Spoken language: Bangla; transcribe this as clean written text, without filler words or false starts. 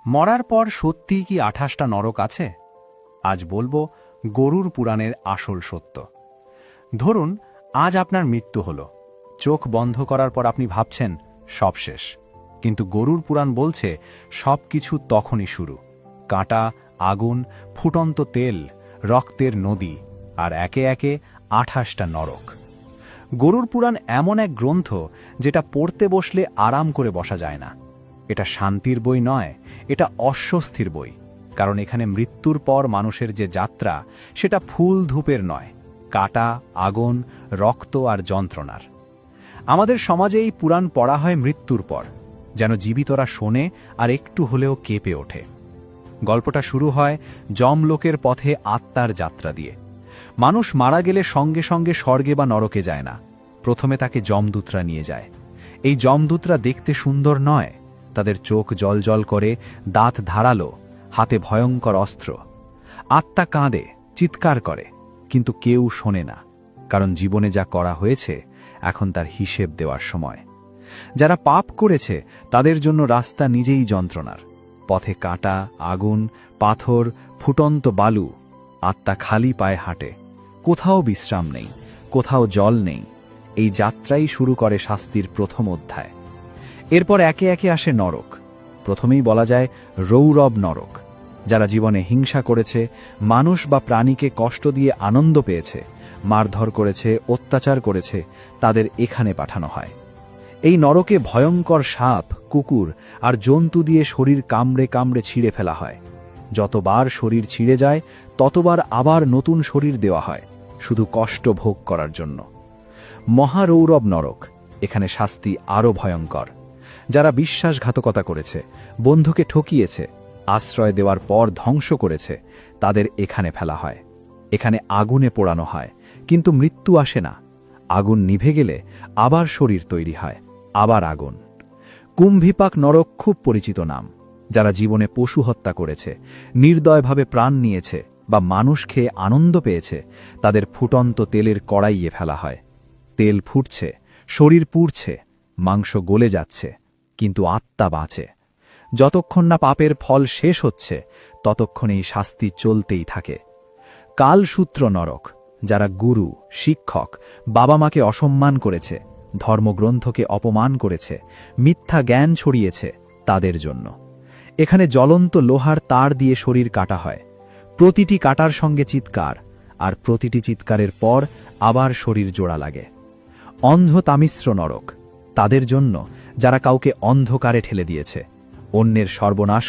মরার পর সত্যিই কি ২৮টা নরক আছে? আজ বলবো গরুর পুরাণের আসল সত্য। ধরুন আজ আপনার মৃত্যু হলো, চোখ বন্ধ করার পর আপনি ভাবছেন সব শেষ, কিন্তু গরুর পুরাণ বলছে সব কিছু তখনই শুরু। কাঁটা, আগুন, ফুটন্ত তেল, রক্তের নদী, আর একে একে ২৮টা নরক। গরুর পুরাণ এমন এক গ্রন্থ যেটা পড়তে বসলে আরাম করে বসা যায় না। এটা শান্তির বই নয়, এটা অস্বস্তির বই। কারণ এখানে মৃত্যুর পর মানুষের যে যাত্রা, সেটা ফুল ধূপের নয়, কাটা, আগুন, রক্ত আর যন্ত্রণার। আমাদের সমাজে এই পুরাণ পড়া হয় মৃত্যুর পর, যেন জীবিতরা শোনে আর একটু হলেও কেঁপে ওঠে। গল্পটা শুরু হয় যমলোকের পথে আত্মার যাত্রা দিয়ে। মানুষ মারা গেলে সঙ্গে সঙ্গে স্বর্গে বা নরকে যায় না, প্রথমে তাকে যমদূতরা নিয়ে যায়। এই যমদূতরা দেখতে সুন্দর নয়, তাদের চোখ জলজল করে, দাঁত ধারালো, হাতে ভয়ঙ্কর অস্ত্র। আত্মা কাঁদে, চিৎকার করে, কিন্তু কেউ শোনে না, কারণ জীবনে যা করা হয়েছে এখন তার হিসেব দেওয়ার সময়। যারা পাপ করেছে তাদের জন্য রাস্তা নিজেই যন্ত্রণার, পথে কাঁটা, আগুন, পাথর, ফুটন্ত বালু। আত্মা খালি পায়ে হাঁটে, কোথাও বিশ্রাম নেই, কোথাও জল নেই। এই যাত্রাই শুরু করে শাস্তির প্রথম অধ্যায়। এরপর একে একে আসে নরক। প্রথমেই বলা যায় রৌরব নরক। যারা জীবনে হিংসা করেছে, মানুষ বা প্রাণীকে কষ্ট দিয়ে আনন্দ পেয়েছে, মারধর করেছে, অত্যাচার করেছে, তাদের এখানে পাঠানো হয়। এই নরকে ভয়ঙ্কর সাপ, কুকুর আর জন্তু দিয়ে শরীর কামড়ে কামড়ে ছিঁড়ে ফেলা হয়। যতবার শরীর ছিঁড়ে যায় ততবার আবার নতুন শরীর দেওয়া হয়, শুধু কষ্ট ভোগ করার জন্য। মহারৌরব নরক, এখানে শাস্তি আরও ভয়ঙ্কর। যারা বিশ্বাসঘাতকতা করেছে, বন্ধুকে ঠকিয়েছে, আশ্রয় দেওয়ার পর ধ্বংস করেছে, তাদের এখানে ফেলা হয়। এখানে আগুনে পোড়ানো হয়, কিন্তু মৃত্যু আসে না। আগুন নিভে গেলে আবার শরীর তৈরি হয়, আবার আগুন। কুম্ভীপাক নরক খুব পরিচিত নাম। যারা জীবনে পশু হত্যা করেছে, নির্দয়ভাবে প্রাণ নিয়েছে বা মানুষ খেয়ে আনন্দ পেয়েছে, তাদের ফুটন্ত তেলের কড়াইয়ে ফেলা হয়। তেল ফুটছে, শরীর পুড়ছে, মাংস গলে যাচ্ছে, কিন্তু আত্মা বাঁচে। যতক্ষণ না পাপের ফল শেষ হচ্ছে, ততক্ষণ এই শাস্তি চলতেই থাকে। কালসূত্র নরক, যারা গুরু, শিক্ষক, বাবা মাকে অসম্মান করেছে, ধর্মগ্রন্থকে অপমান করেছে, মিথ্যা জ্ঞান ছড়িয়েছে, তাদের জন্য। এখানে জ্বলন্ত লোহার তার দিয়ে শরীর কাটা হয়। প্রতিটি কাটার সঙ্গে চিৎকার, আর প্রতিটি চিৎকারের পর আবার শরীর জোড়া লাগে। অন্ধ তামিশ্র নরক, তাদের জন্য যারা কাউকে অন্ধকারে ঠেলে দিয়েছে, অন্যের সর্বনাশ